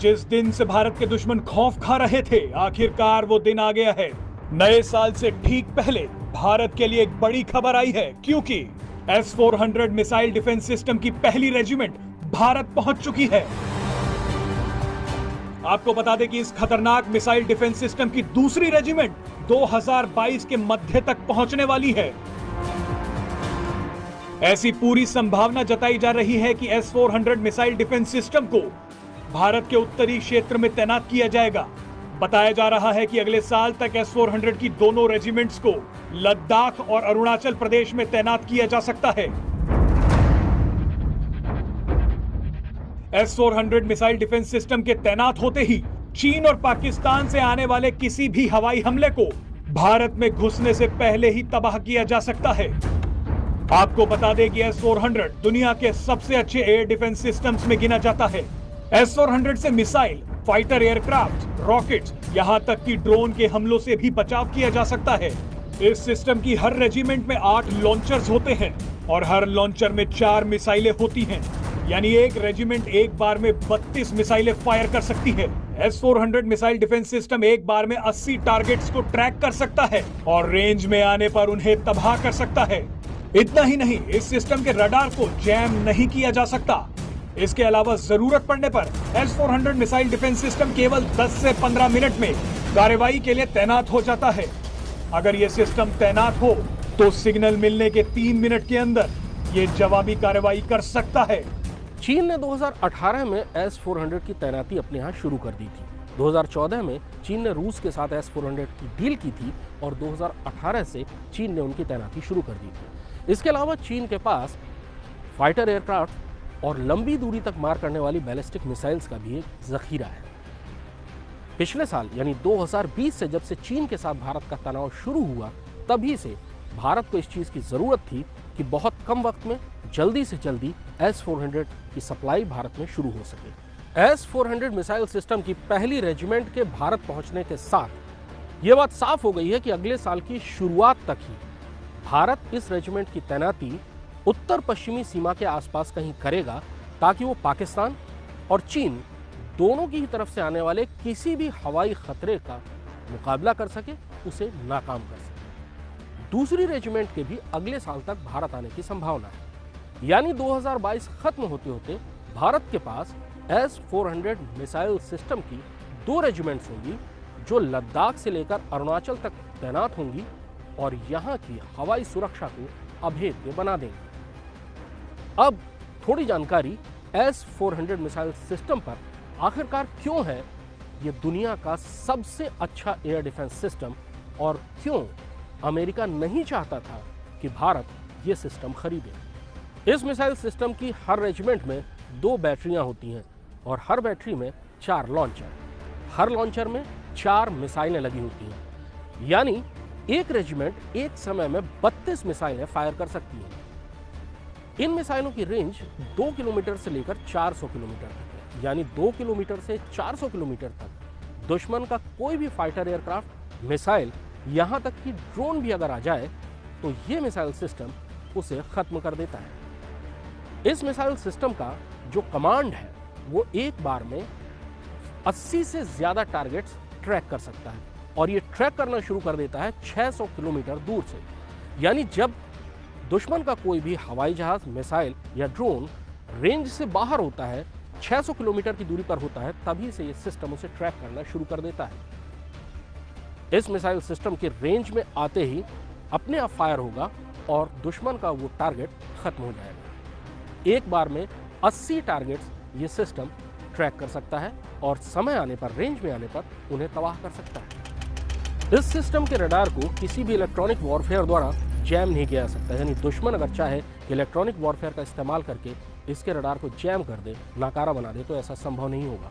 जिस दिन से भारत के दुश्मन खौफ खा रहे थे, आखिरकार वो दिन आ गया है। नए साल से ठीक पहले भारत के लिए एक बड़ी खबर आई है, क्योंकि S-400 मिसाइल डिफेंस सिस्टम की पहली रेजिमेंट भारत पहुंच चुकी है। आपको बता दें कि इस खतरनाक मिसाइल डिफेंस सिस्टम की दूसरी रेजिमेंट 2022 के मध्य तक पहुंचने वाली है। ऐसी पूरी संभावना जताई जा रही है कि S-400 मिसाइल डिफेंस सिस्टम को भारत के उत्तरी क्षेत्र में तैनात किया जाएगा। बताया जा रहा है कि अगले साल तक S-400 की दोनों रेजिमेंट्स को लद्दाख और अरुणाचल प्रदेश में तैनात किया जा सकता है। S-400 मिसाइल डिफेंस सिस्टम के तैनात होते ही चीन और पाकिस्तान से आने वाले किसी भी हवाई हमले को भारत में घुसने से पहले ही तबाह किया जा सकता है। आपको बता दें कि S-400 दुनिया के सबसे अच्छे एयर डिफेंस सिस्टम्स में गिना जाता है। S-400 से मिसाइल, फाइटर एयरक्राफ्ट, रॉकेट्स, यहां तक कि ड्रोन के हमलों से भी बचाव किया जा सकता है। इस सिस्टम की हर रेजिमेंट में 8 लॉन्चर्स होते हैं और हर लॉन्चर में 4 मिसाइलें होती हैं। यानी एक रेजिमेंट एक बार में 32 मिसाइलें फायर कर सकती है। S-400 मिसाइल डिफेंस सिस्टम एक बार में 80 टारगेट्स को ट्रैक कर सकता है और रेंज में आने पर उन्हें तबाह कर सकता है। इतना ही नहीं, इस सिस्टम के रडार को जैम नहीं किया जा सकता। इसके अलावा जरूरत पड़ने पर S-400 मिसाइल डिफेंस सिस्टम केवल 10 से 15 मिनट में कार्रवाई के लिए तैनात हो जाता है। अगर यह सिस्टम तैनात हो तो सिग्नल मिलने के 3 मिनट के अंदर ये जवाबी कार्रवाई कर सकता है। चीन ने 2018 में S-400 की तैनाती अपने यहाँ शुरू कर दी थी। 2014 में चीन ने रूस के साथ S-400 की डील की थी और 2018 से चीन ने उनकी तैनाती शुरू कर दी थी। इसके अलावा चीन के पास फाइटर एयरक्राफ्ट और लंबी दूरी तक मार करने वाली बैलिस्टिक मिसाइल्स का भी एक जखीरा है। पिछले साल यानी 2020 से जब से चीन के साथ भारत का तनाव शुरू हुआ, तभी से भारत को इस चीज की जरूरत थी कि बहुत कम वक्त में जल्दी से जल्दी S-400 की सप्लाई भारत में शुरू हो सके। S-400 मिसाइल सिस्टम की पहली रेजिमेंट के भारत पहुंचने के साथ यह बात साफ हो गई है कि अगले साल की शुरुआत तक ही भारत इस रेजिमेंट की तैनाती उत्तर पश्चिमी सीमा के आसपास कहीं करेगा, ताकि वो पाकिस्तान और चीन दोनों की ही तरफ से आने वाले किसी भी हवाई खतरे का मुकाबला कर सके, उसे नाकाम कर सके। दूसरी रेजिमेंट के भी अगले साल तक भारत आने की संभावना है। यानी 2022 खत्म होते होते भारत के पास S-400 मिसाइल सिस्टम की 2 रेजिमेंट्स होंगी, जो लद्दाख से लेकर अरुणाचल तक तैनात होंगी और यहाँ की हवाई सुरक्षा को अभेद्य बना देंगे। अब थोड़ी जानकारी S-400 मिसाइल सिस्टम पर आखिरकार क्यों है ये दुनिया का सबसे अच्छा एयर डिफेंस सिस्टम, और क्यों अमेरिका नहीं चाहता था कि भारत ये सिस्टम खरीदे। इस मिसाइल सिस्टम की हर रेजिमेंट में 2 बैटरियां होती हैं और हर बैटरी में 4 लॉन्चर। हर लॉन्चर में 4 मिसाइलें लगी होती हैं। यानी एक रेजिमेंट एक समय में 32 मिसाइलें फायर कर सकती है। इन मिसाइलों की रेंज 2 किलोमीटर से लेकर 400 किलोमीटर तक है। यानी 2 किलोमीटर से 400 किलोमीटर तक दुश्मन का कोई भी फाइटर एयरक्राफ्ट, मिसाइल, यहां तक कि ड्रोन भी अगर आ जाए तो ये मिसाइल सिस्टम उसे खत्म कर देता है। इस मिसाइल सिस्टम का जो कमांड है वो एक बार में 80 से ज्यादा टारगेट्स ट्रैक कर सकता है और ये ट्रैक करना शुरू कर देता है 600 किलोमीटर दूर से। यानी जब दुश्मन का कोई भी हवाई जहाज, मिसाइल या ड्रोन रेंज से बाहर होता है, 600 किलोमीटर की दूरी पर होता है, तभी से ये सिस्टम उसे ट्रैक करना शुरू कर देता है। इस मिसाइल सिस्टम के रेंज में आते ही अपने आप फायर होगा और दुश्मन का वो टारगेट खत्म हो जाएगा। एक बार में 80 टारगेट्स ये सिस्टम ट्रैक कर सकता है और समय आने पर, रेंज में आने पर उन्हें तबाह कर सकता है। इस सिस्टम के रडार को किसी भी इलेक्ट्रॉनिक वॉरफेयर द्वारा जैम नहीं किया जा सकता। यानी दुश्मन अगर चाहे कि इलेक्ट्रॉनिक वॉरफेयर का इस्तेमाल करके इसके रडार को जैम कर दे, नाकारा बना दे, तो ऐसा संभव नहीं होगा।